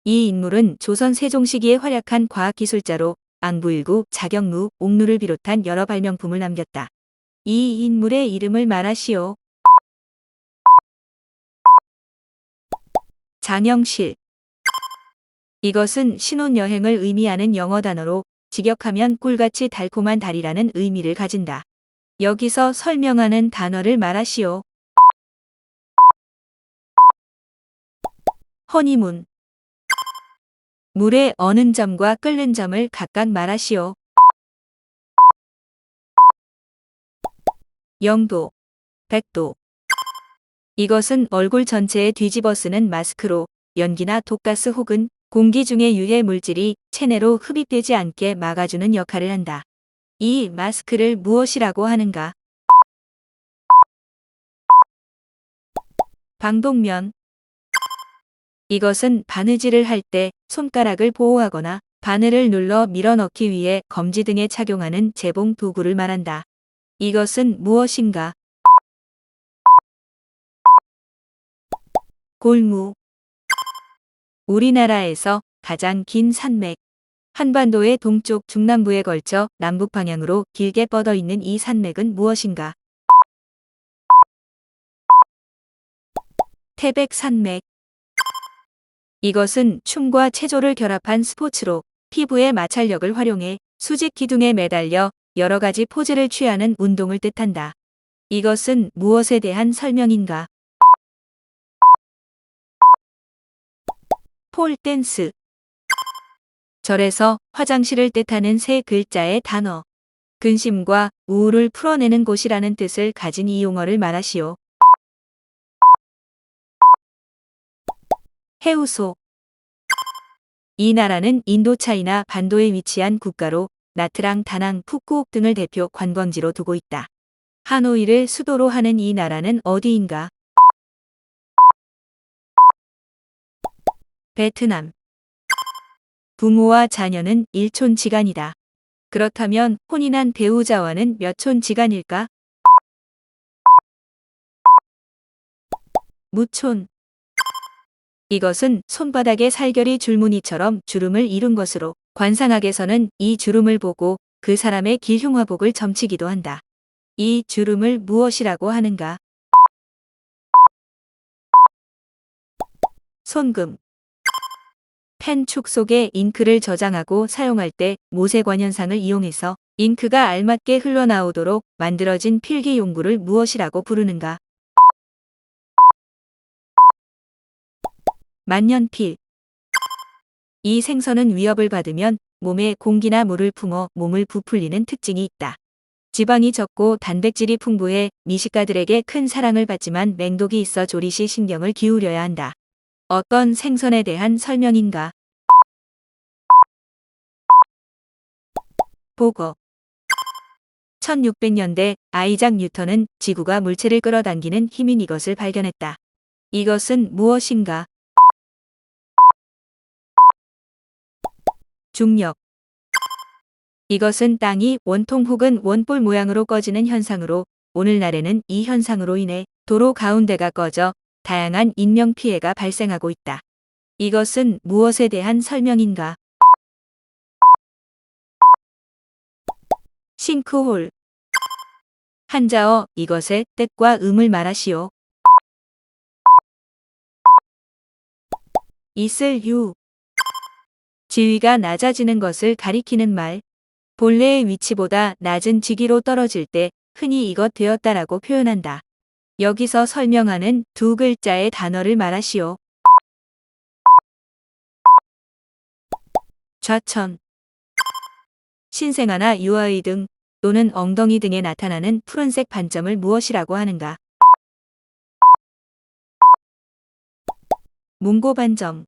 이 인물은 조선 세종 시기에 활약한 과학기술자로 앙부일구, 자경루, 옥루를 비롯한 여러 발명품을 남겼다. 이 인물의 이름을 말하시오. 장영실. 이것은 신혼여행을 의미하는 영어 단어로 직역하면 꿀같이 달콤한 달이라는 의미를 가진다. 여기서 설명하는 단어를 말하시오. 허니문. 물에 어는 점과 끓는 점을 각각 말하시오. 영도, 백도. 이것은 얼굴 전체에 뒤집어 쓰는 마스크로 연기나 독가스 혹은 공기 중의 유해 물질이 체내로 흡입되지 않게 막아주는 역할을 한다. 이 마스크를 무엇이라고 하는가? 방독면. 이것은 바느질을 할 때 손가락을 보호하거나 바늘을 눌러 밀어넣기 위해 검지 등에 착용하는 재봉 도구를 말한다. 이것은 무엇인가? 골무. 우리나라에서 가장 긴 산맥. 한반도의 동쪽 중남부에 걸쳐 남북 방향으로 길게 뻗어 있는 이 산맥은 무엇인가? 태백산맥. 이것은 춤과 체조를 결합한 스포츠로 피부의 마찰력을 활용해 수직 기둥에 매달려 여러 가지 포즈를 취하는 운동을 뜻한다. 이것은 무엇에 대한 설명인가? 폴댄스. 절에서 화장실을 뜻하는 세 글자의 단어. 근심과 우울을 풀어내는 곳이라는 뜻을 가진 이 용어를 말하시오. 해우소. 이 나라는 인도차이나 반도에 위치한 국가로 나트랑, 다낭, 푸꾸옥 등을 대표 관광지로 두고 있다. 하노이를 수도로 하는 이 나라는 어디인가? 베트남. 부모와 자녀는 일촌지간이다. 그렇다면 혼이 난 배우자와는 몇 촌지간일까? 무촌. 이것은 손바닥에 살결이 줄무늬처럼 주름을 이룬 것으로 관상학에서는 이 주름을 보고 그 사람의 길흉화복을 점치기도 한다. 이 주름을 무엇이라고 하는가? 손금. 펜축 속에 잉크를 저장하고 사용할 때 모세관 현상을 이용해서 잉크가 알맞게 흘러나오도록 만들어진 필기 용구를 무엇이라고 부르는가? 만년필. 이 생선은 위협을 받으면 몸에 공기나 물을 품어 몸을 부풀리는 특징이 있다. 지방이 적고 단백질이 풍부해 미식가들에게 큰 사랑을 받지만 맹독이 있어 조리 시 신경을 기울여야 한다. 어떤 생선에 대한 설명인가? 보거. 1600년대 아이작 뉴턴은 지구가 물체를 끌어당기는 힘인 이것을 발견했다. 이것은 무엇인가? 중력. 이것은 땅이 원통 혹은 원볼 모양으로 꺼지는 현상으로 오늘날에는 이 현상으로 인해 도로 가운데가 꺼져 다양한 인명 피해가 발생하고 있다. 이것은 무엇에 대한 설명인가? 싱크홀. 한자어 이것의 뜻과 음을 말하시오. 있을 유. 지위가 낮아지는 것을 가리키는 말. 본래의 위치보다 낮은 직위로 떨어질 때 흔히 이것 되었다라고 표현한다. 여기서 설명하는 두 글자의 단어를 말하시오. 좌천. 신생아나 유아의 등 또는 엉덩이 등에 나타나는 푸른색 반점을 무엇이라고 하는가? 몽고반점.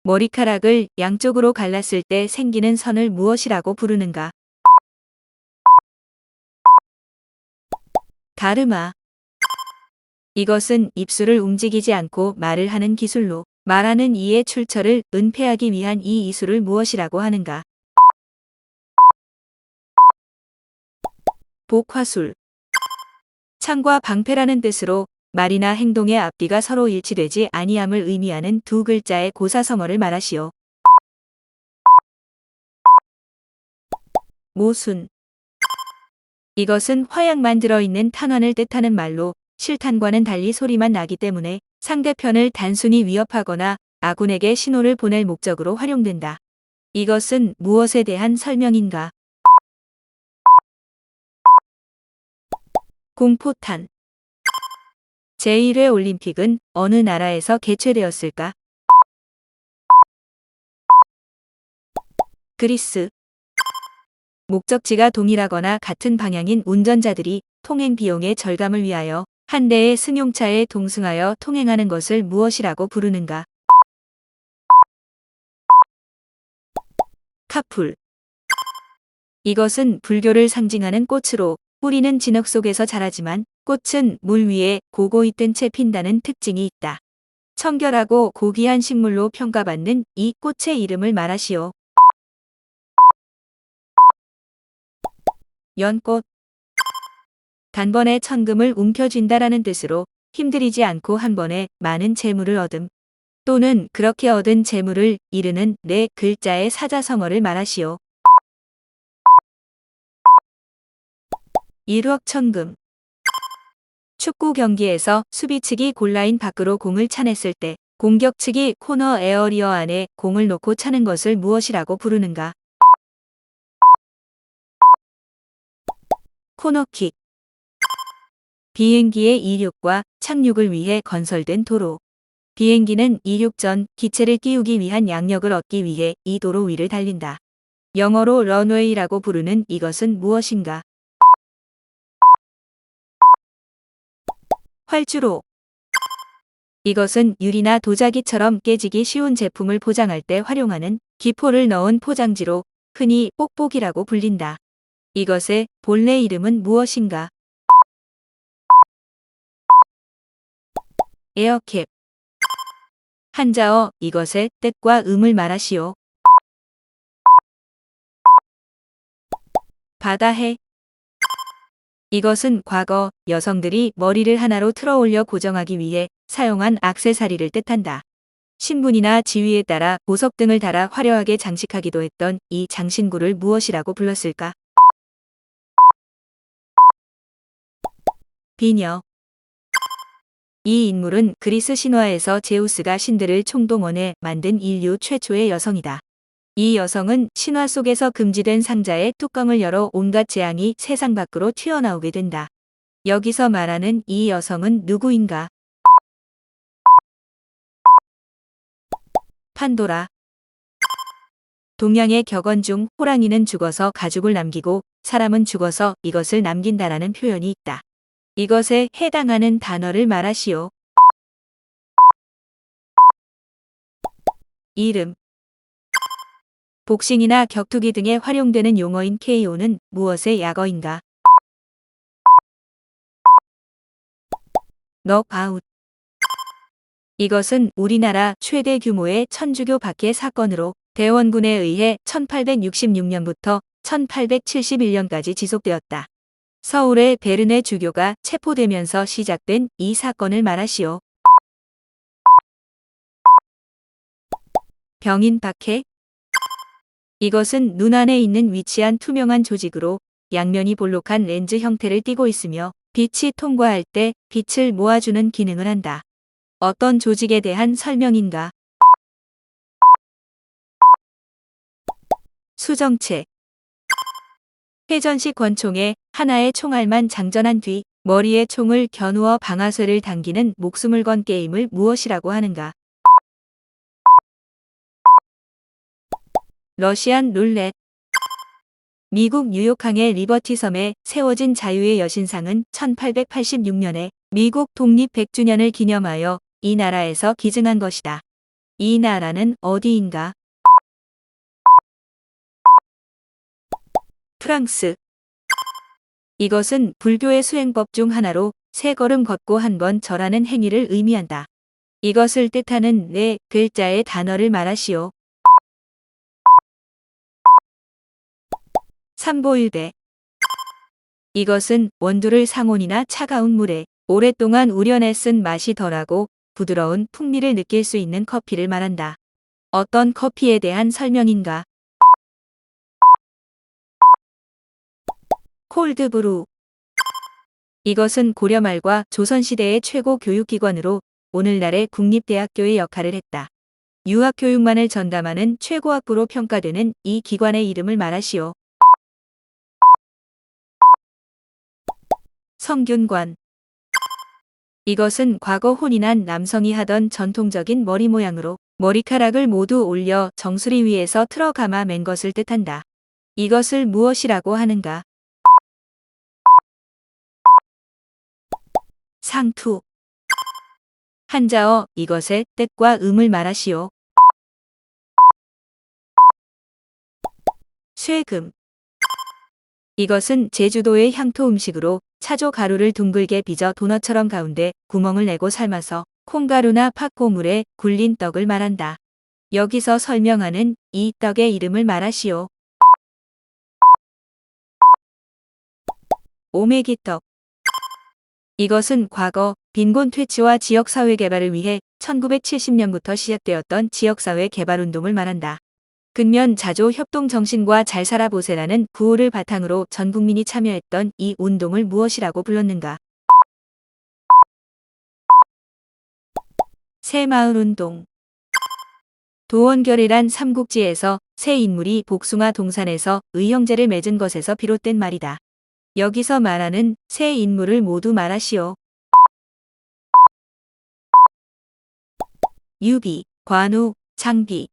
머리카락을 양쪽으로 갈랐을 때 생기는 선을 무엇이라고 부르는가? 가르마. 이것은 입술을 움직이지 않고 말을 하는 기술로 말하는 이의 출처를 은폐하기 위한 이 이술을 무엇이라고 하는가? 복화술. 창과 방패라는 뜻으로 말이나 행동의 앞뒤가 서로 일치되지 아니함을 의미하는 두 글자의 고사성어를 말하시오. 모순. 이것은 화약만 들어있는 탄환을 뜻하는 말로 실탄과는 달리 소리만 나기 때문에 상대편을 단순히 위협하거나 아군에게 신호를 보낼 목적으로 활용된다. 이것은 무엇에 대한 설명인가? 공포탄. 제1회 올림픽은 어느 나라에서 개최되었을까? 그리스. 목적지가 동일하거나 같은 방향인 운전자들이 통행 비용의 절감을 위하여 한 대의 승용차에 동승하여 통행하는 것을 무엇이라고 부르는가? 카풀. 이것은 불교를 상징하는 꽃으로 뿌리는 진흙 속에서 자라지만 꽃은 물 위에 고고히 뜬 채 핀다는 특징이 있다. 청결하고 고귀한 식물로 평가받는 이 꽃의 이름을 말하시오. 연꽃. 단번에 천금을 움켜쥔다라는 뜻으로 힘들이지 않고 한 번에 많은 재물을 얻음 또는 그렇게 얻은 재물을 이르는 네 글자의 사자성어를 말하시오. 일확천금. 축구 경기에서 수비 측이 골라인 밖으로 공을 차냈을 때 공격 측이 코너 에어리어 안에 공을 놓고 차는 것을 무엇이라고 부르는가? 코너킥. 비행기의 이륙과 착륙을 위해 건설된 도로. 비행기는 이륙 전 기체를 띄우기 위한 양력을 얻기 위해 이 도로 위를 달린다. 영어로 런웨이라고 부르는 이것은 무엇인가? 활주로. 이것은 유리나 도자기처럼 깨지기 쉬운 제품을 포장할 때 활용하는 기포를 넣은 포장지로 흔히 뽁뽁이라고 불린다. 이것의 본래 이름은 무엇인가? 에어캡. 한자어 이것의 뜻과 음을 말하시오. 바다해. 이것은 과거 여성들이 머리를 하나로 틀어 올려 고정하기 위해 사용한 액세서리를 뜻한다. 신분이나 지위에 따라 보석 등을 달아 화려하게 장식하기도 했던 이 장신구를 무엇이라고 불렀을까? 비녀. 이 인물은 그리스 신화에서 제우스가 신들을 총동원해 만든 인류 최초의 여성이다. 이 여성은 신화 속에서 금지된 상자의 뚜껑을 열어 온갖 재앙이 세상 밖으로 튀어나오게 된다. 여기서 말하는 이 여성은 누구인가? 판도라. 동양의 격언 중 호랑이는 죽어서 가죽을 남기고 사람은 죽어서 이것을 남긴다라는 표현이 있다. 이것에 해당하는 단어를 말하시오. 이름. 복싱이나 격투기 등에 활용되는 용어인 KO는 무엇의 약어인가? 넉아웃. 이것은 우리나라 최대 규모의 천주교 박해 사건으로 대원군에 의해 1866년부터 1871년까지 지속되었다. 서울의 베르네 주교가 체포되면서 시작된 이 사건을 말하시오. 병인 박해. 이것은 눈 안에 있는 위치한 투명한 조직으로 양면이 볼록한 렌즈 형태를 띠고 있으며 빛이 통과할 때 빛을 모아주는 기능을 한다. 어떤 조직에 대한 설명인가? 수정체. 회전식 권총에 하나의 총알만 장전한 뒤 머리에 총을 겨누어 방아쇠를 당기는 목숨을 건 게임을 무엇이라고 하는가? 러시안 룰렛. 미국 뉴욕항의 리버티 섬에 세워진 자유의 여신상은 1886년에 미국 독립 100주년을 기념하여 이 나라에서 기증한 것이다. 이 나라는 어디인가? 프랑스. 이것은 불교의 수행법 중 하나로 세 걸음 걷고 한 번 절하는 행위를 의미한다. 이것을 뜻하는 네 글자의 단어를 말하시오. 삼보일배. 이것은 원두를 상온이나 차가운 물에 오랫동안 우려내 쓴 맛이 덜하고 부드러운 풍미를 느낄 수 있는 커피를 말한다. 어떤 커피에 대한 설명인가? 콜드브루. 이것은 고려 말과 조선시대의 최고 교육기관으로 오늘날의 국립대학교의 역할을 했다. 유학교육만을 전담하는 최고학부로 평가되는 이 기관의 이름을 말하시오. 성균관. 이것은 과거 혼인한 남성이 하던 전통적인 머리 모양으로 머리카락을 모두 올려 정수리 위에서 틀어 감아 맨 것을 뜻한다. 이것을 무엇이라고 하는가? 상투. 한자어 이것의 뜻과 음을 말하시오. 쇠금. 이것은 제주도의 향토 음식으로 차조 가루를 둥글게 빚어 도넛처럼 가운데 구멍을 내고 삶아서 콩가루나 팥고물에 굴린 떡을 말한다. 여기서 설명하는 이 떡의 이름을 말하시오. 오메기떡. 이것은 과거 빈곤 퇴치와 지역사회 개발을 위해 1970년부터 시작되었던 지역사회 개발운동을 말한다. 근면 자조 협동 정신과 잘 살아보세라는 구호를 바탕으로 전 국민이 참여했던 이 운동을 무엇이라고 불렀는가? 새마을운동. 도원결이란 삼국지에서 새 인물이 복숭아 동산에서 의형제를 맺은 것에서 비롯된 말이다. 여기서 말하는 새 인물을 모두 말하시오. 유비, 관우, 장비.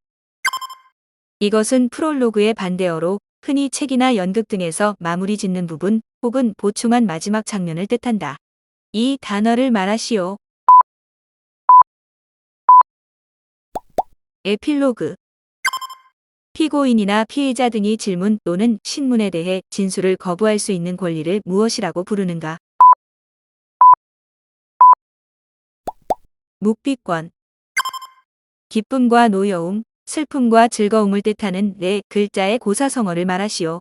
이것은 프롤로그의 반대어로 흔히 책이나 연극 등에서 마무리 짓는 부분 혹은 보충한 마지막 장면을 뜻한다. 이 단어를 말하시오. 에필로그. 피고인이나 피의자 등이 질문 또는 신문에 대해 진술을 거부할 수 있는 권리를 무엇이라고 부르는가? 묵비권. 기쁨과 노여움, 슬픔과 즐거움을 뜻하는 네 글자의 고사성어를 말하시오.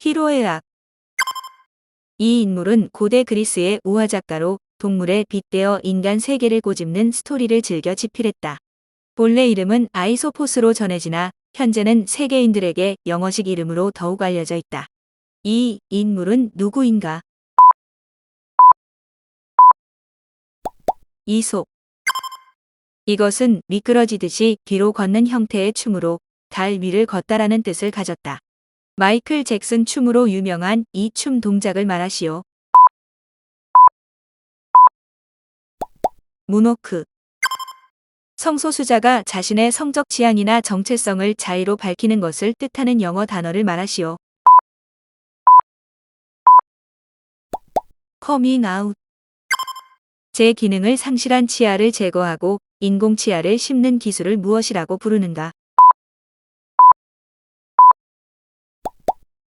히로에악. 이 인물은 고대 그리스의 우화 작가로 동물에 빗대어 인간 세계를 꼬집는 스토리를 즐겨 집필했다. 본래 이름은 아이소포스로 전해지나 현재는 세계인들에게 영어식 이름으로 더욱 알려져 있다. 이 인물은 누구인가? 이솝. 이것은 미끄러지듯이 뒤로 걷는 형태의 춤으로 달 위를 걷다라는 뜻을 가졌다. 마이클 잭슨 춤으로 유명한 이 춤 동작을 말하시오. 문워크. 성소수자가 자신의 성적 취향이나 정체성을 자의로 밝히는 것을 뜻하는 영어 단어를 말하시오. 커밍아웃. 제 기능을 상실한 치아를 제거하고 인공 치아를 심는 기술을 무엇이라고 부르는가?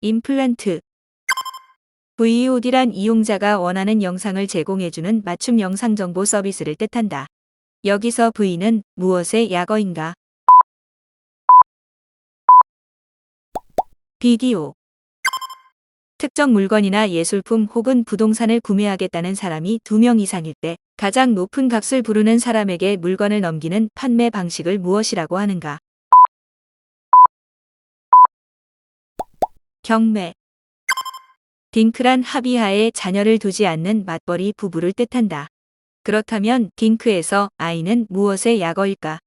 임플란트. VOD란 이용자가 원하는 영상을 제공해주는 맞춤 영상 정보 서비스를 뜻한다. 여기서 V는 무엇의 약어인가? 비디오. 특정 물건이나 예술품 혹은 부동산을 구매하겠다는 사람이 2명 이상일 때 가장 높은 값을 부르는 사람에게 물건을 넘기는 판매 방식을 무엇이라고 하는가? 경매. 딩크란 합의하에 자녀를 두지 않는 맞벌이 부부를 뜻한다. 그렇다면 딩크에서 아이는 무엇의 약어일까?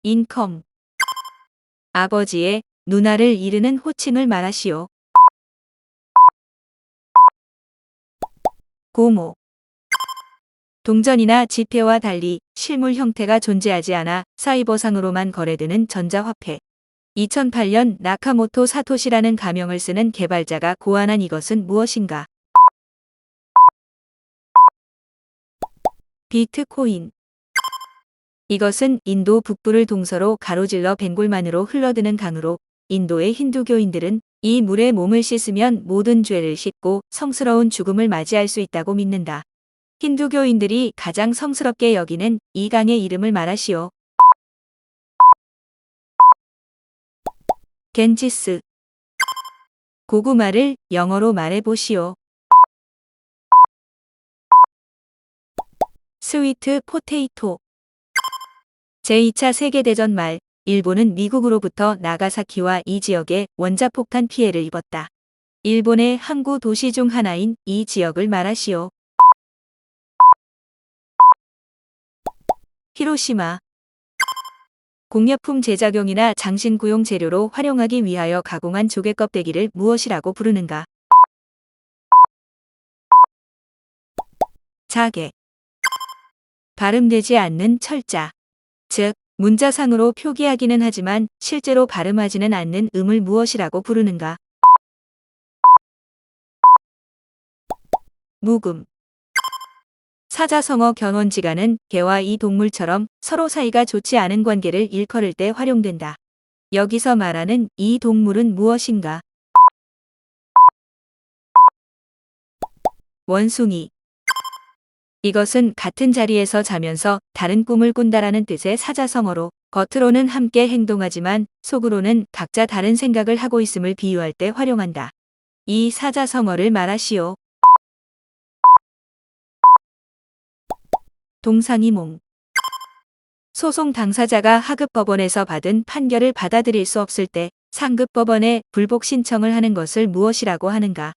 인컴. 아버지의 누나를 이르는 호칭을 말하시오. 고모. 동전이나 지폐와 달리 실물 형태가 존재하지 않아 사이버상으로만 거래되는 전자화폐. 2008년 나카모토 사토시라는 가명을 쓰는 개발자가 고안한 이것은 무엇인가? 비트코인. 이것은 인도 북부를 동서로 가로질러 벵골만으로 흘러드는 강으로 인도의 힌두교인들은 이 물에 몸을 씻으면 모든 죄를 씻고 성스러운 죽음을 맞이할 수 있다고 믿는다. 힌두교인들이 가장 성스럽게 여기는 이 강의 이름을 말하시오. 겐지스. 고구마를 영어로 말해보시오. 스위트 포테이토. 제2차 세계대전 말, 일본은 미국으로부터 나가사키와 이 지역에 원자폭탄 피해를 입었다. 일본의 항구 도시 중 하나인 이 지역을 말하시오. 히로시마. 공약품 제작용이나 장신구용 재료로 활용하기 위하여 가공한 조개 껍데기를 무엇이라고 부르는가? 자개. 발음되지 않는 철자. 즉, 문자상으로 표기하기는 하지만 실제로 발음하지는 않는 음을 무엇이라고 부르는가? 묵음. 사자성어 견원지가는 개와 이 동물처럼 서로 사이가 좋지 않은 관계를 일컬을 때 활용된다. 여기서 말하는 이 동물은 무엇인가? 원숭이. 이것은 같은 자리에서 자면서 다른 꿈을 꾼다라는 뜻의 사자성어로 겉으로는 함께 행동하지만 속으로는 각자 다른 생각을 하고 있음을 비유할 때 활용한다. 이 사자성어를 말하시오. 동상이몽. 소송 당사자가 하급법원에서 받은 판결을 받아들일 수 없을 때 상급법원에 불복 신청을 하는 것을 무엇이라고 하는가?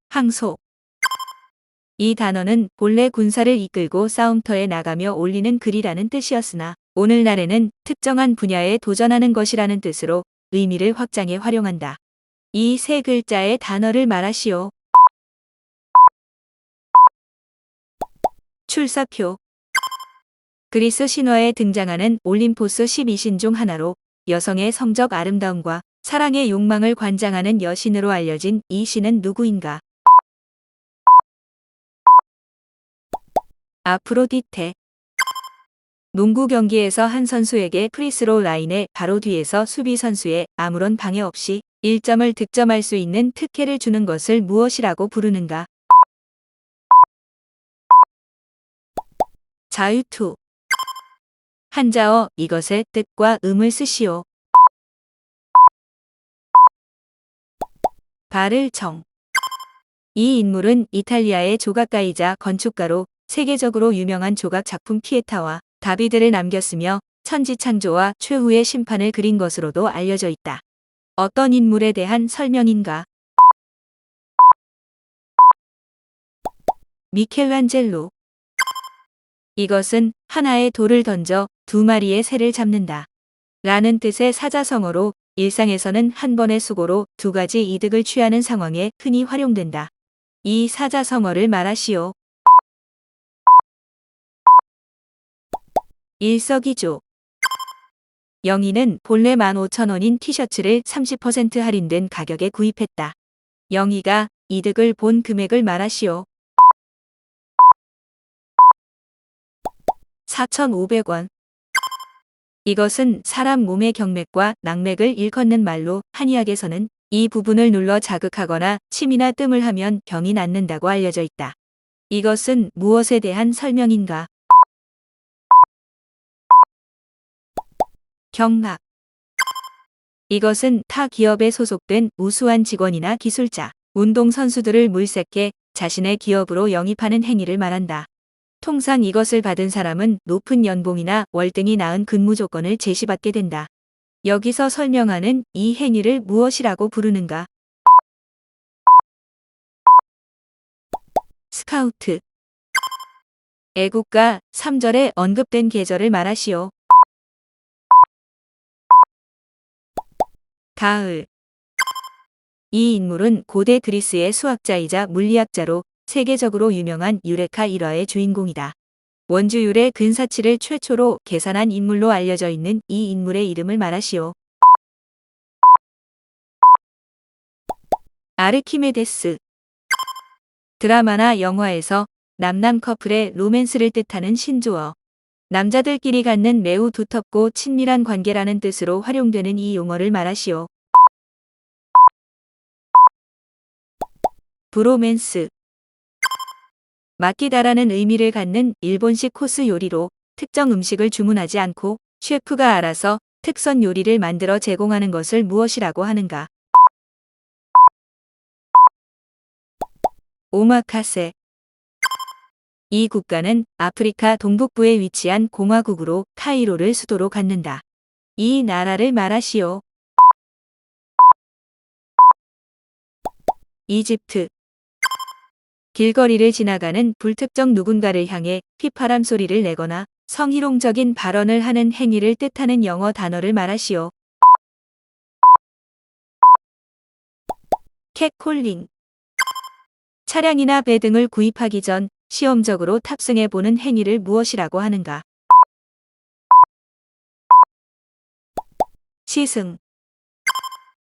항소. 이 단어는 본래 군사를 이끌고 싸움터에 나가며 올리는 글이라는 뜻이었으나 오늘날에는 특정한 분야에 도전하는 것이라는 뜻으로 의미를 확장해 활용한다. 이 세 글자의 단어를 말하시오. 출사표. 그리스 신화에 등장하는 올림포스 12신 중 하나로 여성의 성적 아름다움과 사랑의 욕망을 관장하는 여신으로 알려진 이 신은 누구인가? 아프로디테. 농구 경기에서 한 선수에게 프리스로 라인의 바로 뒤에서 수비 선수의 아무런 방해 없이 1점을 득점할 수 있는 특혜를 주는 것을 무엇이라고 부르는가? 자유투. 한자어 이것의 뜻과 음을 쓰시오. 바를청. 이 인물은 이탈리아의 조각가이자 건축가로 세계적으로 유명한 조각 작품 피에타와 다비드를 남겼으며 천지창조와 최후의 심판을 그린 것으로도 알려져 있다. 어떤 인물에 대한 설명인가? 미켈란젤로. 이것은 하나의 돌을 던져 두 마리의 새를 잡는다. 라는 뜻의 사자성어로 일상에서는 한 번의 수고로 두 가지 이득을 취하는 상황에 흔히 활용된다. 이 사자성어를 말하시오. 일석이조. 영희는 본래 15,000원인 티셔츠를 30% 할인된 가격에 구입했다. 영희가 이득을 본 금액을 말하시오. 4,500원. 이것은 사람 몸의 경맥과 낙맥을 일컫는 말로 한의학에서는 이 부분을 눌러 자극하거나 침이나 뜸을 하면 병이 낫는다고 알려져 있다. 이것은 무엇에 대한 설명인가? 경락. 이것은 타 기업에 소속된 우수한 직원이나 기술자, 운동선수들을 물색해 자신의 기업으로 영입하는 행위를 말한다. 통상 이것을 받은 사람은 높은 연봉이나 월등히 나은 근무 조건을 제시받게 된다. 여기서 설명하는 이 행위를 무엇이라고 부르는가? 스카우트. 애국가 3절에 언급된 계절을 말하시오. 가을. 이 인물은 고대 그리스의 수학자이자 물리학자로 세계적으로 유명한 유레카 일화의 주인공이다. 원주율의 근사치를 최초로 계산한 인물로 알려져 있는 이 인물의 이름을 말하시오. 아르키메데스. 드라마나 영화에서 남남 커플의 로맨스를 뜻하는 신조어. 남자들끼리 갖는 매우 두텁고 친밀한 관계라는 뜻으로 활용되는 이 용어를 말하시오. 브로맨스. 맡기다라는 의미를 갖는 일본식 코스 요리로 특정 음식을 주문하지 않고 셰프가 알아서 특선 요리를 만들어 제공하는 것을 무엇이라고 하는가? 오마카세. 이 국가는 아프리카 동북부에 위치한 공화국으로 카이로를 수도로 갖는다. 이 나라를 말하시오. 이집트. 길거리를 지나가는 불특정 누군가를 향해 휘파람 소리를 내거나 성희롱적인 발언을 하는 행위를 뜻하는 영어 단어를 말하시오. 캣콜링. 차량이나 배 등을 구입하기 전 시험적으로 탑승해 보는 행위를 무엇이라고 하는가? 시승.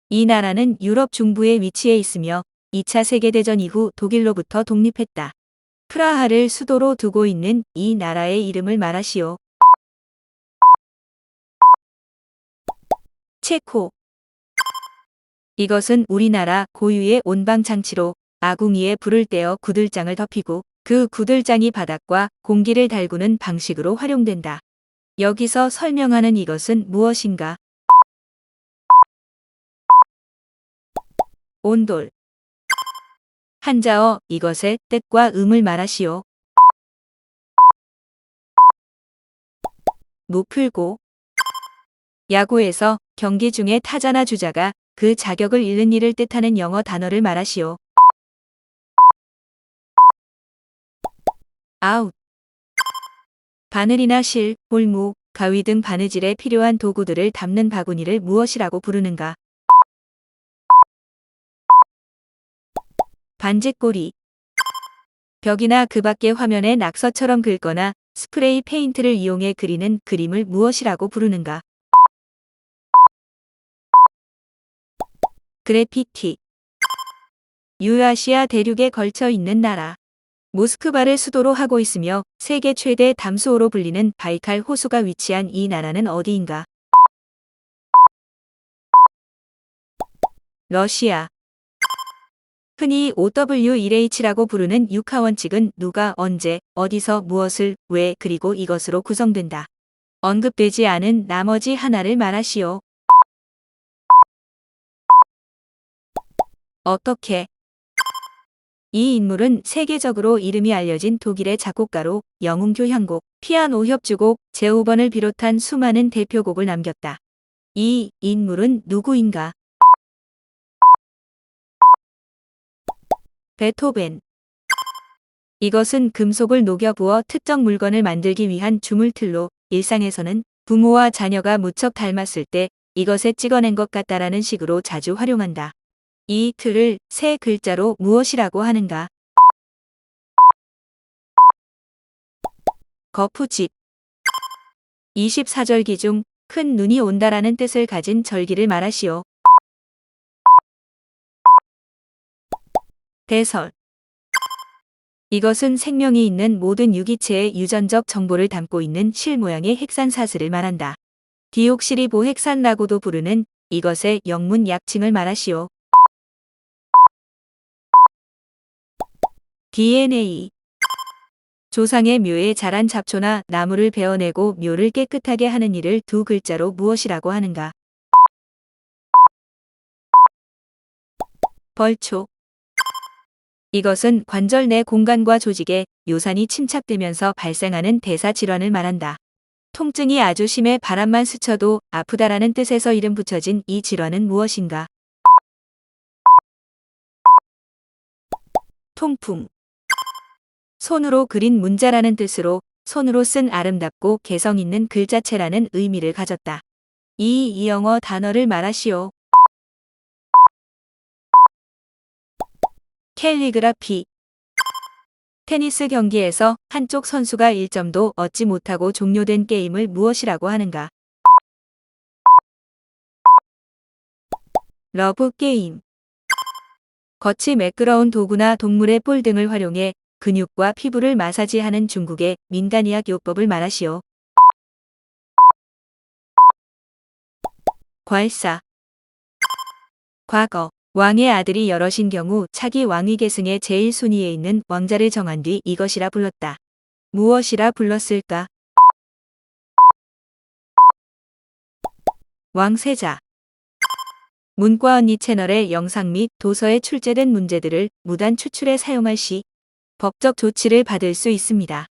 이 나라는 유럽 중부에 위치해 있으며 2차 세계대전 이후 독일로부터 독립했다. 프라하를 수도로 두고 있는 이 나라의 이름을 말하시오. 체코. 이것은 우리나라 고유의 온방장치로 아궁이에 불을 떼어 구들장을 덮이고 그 구들장이 바닥과 공기를 달구는 방식으로 활용된다. 여기서 설명하는 이것은 무엇인가? 온돌. 한자어 이것의 뜻과 음을 말하시오. 무풀고. 야구에서 경기 중에 타자나 주자가 그 자격을 잃는 일을 뜻하는 영어 단어를 말하시오. 아웃. 바늘이나 실, 볼무, 가위 등 바느질에 필요한 도구들을 담는 바구니를 무엇이라고 부르는가? 반지꼬리. 벽이나 그 밖의 화면에 낙서처럼 긁거나 스프레이 페인트를 이용해 그리는 그림을 무엇이라고 부르는가? 그래피티. 유아시아 대륙에 걸쳐 있는 나라. 모스크바를 수도로 하고 있으며 세계 최대 담수호로 불리는 바이칼 호수가 위치한 이 나라는 어디인가? 러시아. 흔히 OW1H라고 부르는 육하원칙은 누가, 언제, 어디서, 무엇을, 왜, 그리고 이것으로 구성된다. 언급되지 않은 나머지 하나를 말하시오. 어떻게? 이 인물은 세계적으로 이름이 알려진 독일의 작곡가로 영웅 교향곡, 피아노 협주곡, 제5번을 비롯한 수많은 대표곡을 남겼다. 이 인물은 누구인가? 베토벤. 이것은 금속을 녹여 부어 특정 물건을 만들기 위한 주물틀로 일상에서는 부모와 자녀가 무척 닮았을 때 이것에 찍어낸 것 같다라는 식으로 자주 활용한다. 이 틀을 세 글자로 무엇이라고 하는가? 거푸집. 24절기 중 큰 눈이 온다라는 뜻을 가진 절기를 말하시오. 대설. 이것은 생명이 있는 모든 유기체의 유전적 정보를 담고 있는 실 모양의 핵산사슬을 말한다. 디옥시리보핵산라고도 부르는 이것의 영문 약칭을 말하시오. DNA. 조상의 묘에 자란 잡초나 나무를 베어내고 묘를 깨끗하게 하는 일을 두 글자로 무엇이라고 하는가? 벌초. 이것은 관절 내 공간과 조직에 요산이 침착되면서 발생하는 대사 질환을 말한다. 통증이 아주 심해 바람만 스쳐도 아프다라는 뜻에서 이름 붙여진 이 질환은 무엇인가? 통풍. 손으로 그린 문자라는 뜻으로 손으로 쓴 아름답고 개성 있는 글자체라는 의미를 가졌다. 이 영어 단어를 말하시오. 캘리그라피. 테니스 경기에서 한쪽 선수가 1점도 얻지 못하고 종료된 게임을 무엇이라고 하는가? 러브 게임. 겉이 매끄러운 도구나 동물의 뿔 등을 활용해 근육과 피부를 마사지하는 중국의 민간의학 요법을 말하시오. 괄사. 과거 왕의 아들이 여럿인 경우 차기 왕위 계승의 제1순위에 있는 왕자를 정한 뒤 이것이라 불렀다. 무엇이라 불렀을까? 왕세자. 문과 언니 채널의 영상 및 도서에 출제된 문제들을 무단 추출해 사용할 시 법적 조치를 받을 수 있습니다.